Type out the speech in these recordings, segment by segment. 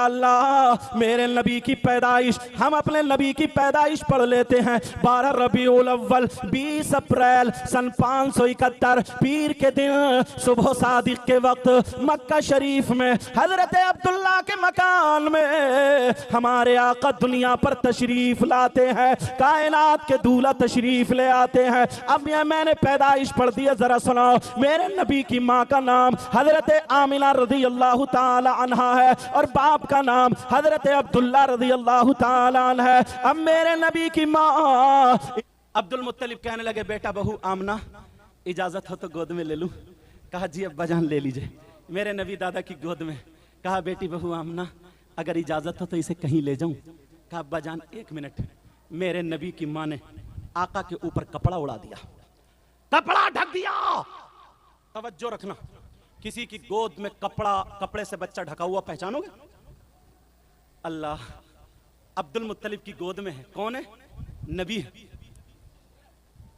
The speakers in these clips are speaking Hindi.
अल्लाह अल्लाह, मेरे नबी की पैदाइश, हम अपने नबी की पैदाइश पढ़ लेते हैं। 12 रबीउल अव्वल 20 अप्रैल सन 571 पीर के दिन सुबह सादिक के वक्त मक्का शरीफ में हजरत अब्दुल्ला के मकान में हमारे आका दुनिया पर तशरीफ लाते हैं, कायनात के दूल्हा तशरीफ ले आते हैं। अब यह मैंने पैदाइश पढ़ दी है, जरा सुनो। मेरे नबी की माँ का नाम हजरत आमिना रज़ी अल्लाह ताला अन्हा है और बाप का नाम हजरत अब्दुल्ला रज़ी अल्लाह ताला अन्हा है। अब मेरे नबी की माँ अब्दुल मुत्तलिब कहने लगे, बेटा बहू आमना इजाजत हो तो गोद में ले लूं? कहा जी अब्बा जान ले लीजिए। मेरे नबी दादा की गोद में। कहा बेटी बहू आमना अगर इजाजत हो तो इसे कहीं ले जाऊं? कहा अब्बा जान 1 मिनट। मेरे नबी की माँ ने आका के ऊपर कपड़ा उड़ा दिया, कपड़ा ढक दिया। तवज्जो रखना, किसी की गोद में कपड़े से बच्चा ढका हुआ पहचानोगे? अल्लाह, अब्दुल मुत्तलिब की गोद में है। कौन है? नबी है।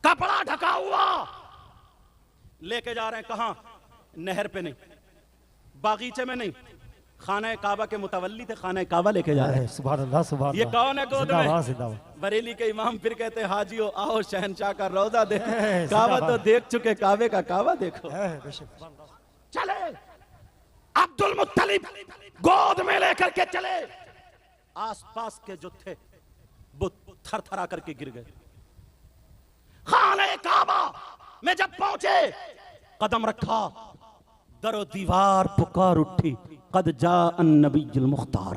कपड़ा ढका हुआ लेके जा रहे हैं। कहां? नहर पे नहीं, बागीचे में नहीं, खाना काबा के मुतवल्ली थे, खाना काबा लेके जा रहे हैं। सुभान अल्लाह, सुभान ये अल्लाह। कौन है गोद में? बरेली के इमाम फिर कहते हैं हाजियो आओ शहनशाह का रौजा देखो। काबा तो देख चुके, काबे का काबा देखो। चले अब्दुल मुत्तलिब गोद में लेकर के चले। आसपास के जो थे वो थरथरा करके गिर गए। खाने काबा में जब पहुंचे, कदम रखा, दरो दीवार पुकार उठी, कद जा अन्नबीयुल मुख्तार।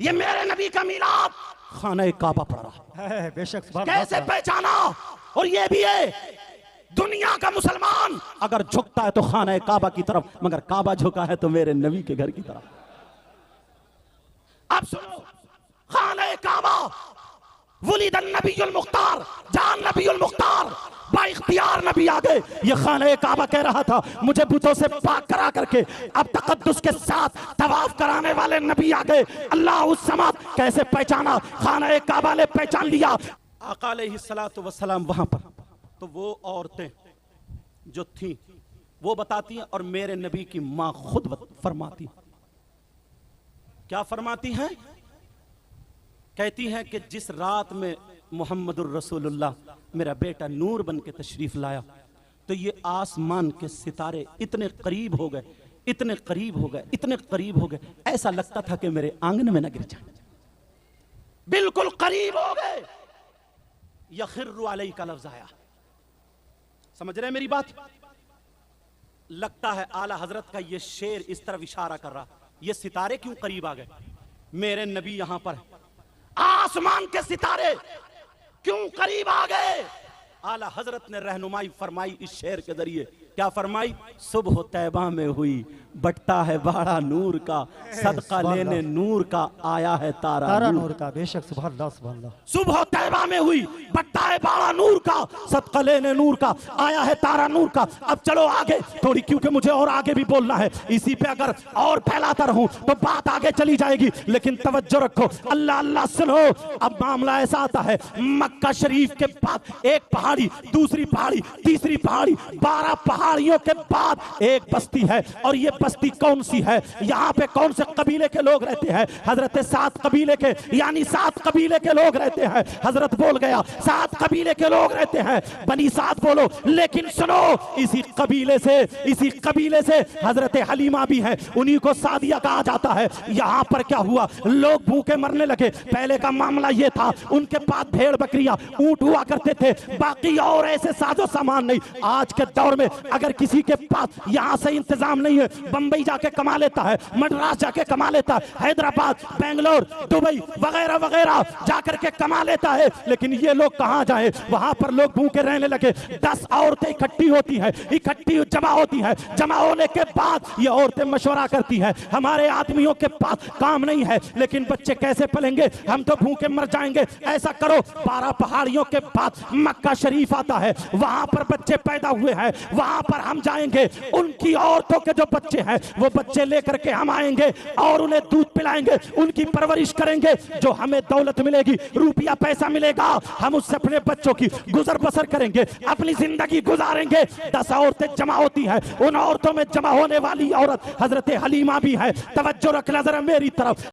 ये मेरे नबी का मीलाद खाने काबा पड़ रहा है। बेशक। कैसे पहचाना? और ये भी है दुनिया का मुसलमान अगर झुकता है तो खाना काबा की तरफ, मगर काबा झुका है तो मेरे नबी के घर की तरफ। अब सुनो, खाना काबा वुलिदन नबीयुल मुख्तार, जान नबीयुल मुख्तार, बाइख्तियार नबी आ गए। ये खाना काबा कह रहा था मुझे बुतों से पाक करा करके अब तकद्दुस के साथ तवाफ कराने वाले नबी आ गए। अल्लाह उस समात कैसे पहचाना? खाना काबा ने पहचान लिया। आका अलैहिस्सलातु वस्सलाम वहां पर, तो वो औरतें जो थीं वो बताती हैं और मेरे नबी की मां खुद फरमाती। क्या फरमाती हैं? कहती हैं कि जिस रात में मुहम्मदुर रसूलुल्लाह मेरा बेटा नूर बन के तशरीफ लाया तो ये आसमान के सितारे इतने करीब हो गए, इतने करीब हो गए, इतने करीब हो गए, ऐसा लगता था कि मेरे आंगन में न गिर जाए। बिल्कुल करीब हो गए। यखिर्रु अलैहि का लफ्ज आया। समझ रहे हैं मेरी बात? लगता है आला हजरत का ये शेर इस तरफ इशारा कर रहा, ये सितारे क्यों करीब आ गए? मेरे नबी यहां पर, आसमान के सितारे क्यों करीब आ गए? आला हजरत ने रहनुमाई फरमाई इस शेर के जरिए। क्या फरमाई? सुबह तैबा में हुई, बटता है बाड़ा नूर का, सदका लेने नूर का आया है तारा नूर का। बेशक। सुभान अल्लाह, सुभान अल्लाह। सुबह तैबा में हुई, बटता है बाड़ा नूर का, सदका लेने नूर का आया है तारा नूर का। अब चलो आगे थोड़ी, क्योंकि मुझे और आगे भी बोलना है। इसी पे अगर और फैलाता रहूं तो बात आगे चली जाएगी, लेकिन तवज्जो रखो। अल्लाह अल्लाह सुनो। अब मामला ऐसा आता है, मक्का शरीफ के बाद एक पहाड़ी, दूसरी पहाड़ी, तीसरी पहाड़ी, 12 पहाड़ियों के बाद एक बस्ती है। और ये बस्ती कौन सी है? यहाँ पे कौन से कबीले के लोग रहते हैं? हजरत 7 कबीले के, यानी 7 कबीले के लोग रहते हैं। हजरत बोल गया 7 कबीले के लोग रहते हैं। बनी 7 बोलो, लेकिन सुनो, इसी कबीले से हजरत हलीमा भी है, उन्हीं को सादिया कहा जाता है। यहाँ पर क्या हुआ? लोग भूखे मरने लगे। पहले का मामला ये था, उनके पास भेड़ बकरियां ऊंट हुआ करते थे, बाकी और ऐसे साजो सामान नहीं। आज के दौर में अगर किसी के पास यहाँ से इंतजाम नहीं है, बंबई जाके कमा लेता है, मद्रास जाके कमा लेता है, हैदराबाद, बेंगलोर, दुबई वगैरह वगैरह जाकर के कमा लेता है। लेकिन ये लोग कहाँ जाए? वहां पर लोग भूखे रहने लगे। 10 औरतें इकट्ठी होती है, इकट्ठी जमा होती है। जमा होने के बाद ये औरतें मशवरा करती है, हमारे आदमियों के पास काम नहीं है, लेकिन बच्चे कैसे पलेंगे? हम तो भूखे मर जाएंगे। ऐसा करो, 12 पहाड़ियों के बाद मक्का शरीफ आता है, वहां पर बच्चे पैदा हुए हैं, वहां वहां पर हम जाएंगे, उनकी औरतों के जो बच्चे हैं वो बच्चे लेकर के हम आएंगे और उन्हें दूध पिलाएंगे, उनकी परवरिश करेंगे। जो हमें दौलत मिलेगी, रुपया पैसा मिलेगा, हम उससे अपने बच्चों की गुजर बसर करेंगे, अपनी जिंदगी गुजारेंगे। 10 औरतें जमा होती हैं, उन औरतों में जमा होने वाली औरत हजरत हलीमा भी है। तवज्जो रखना जरा मेरी तरफ।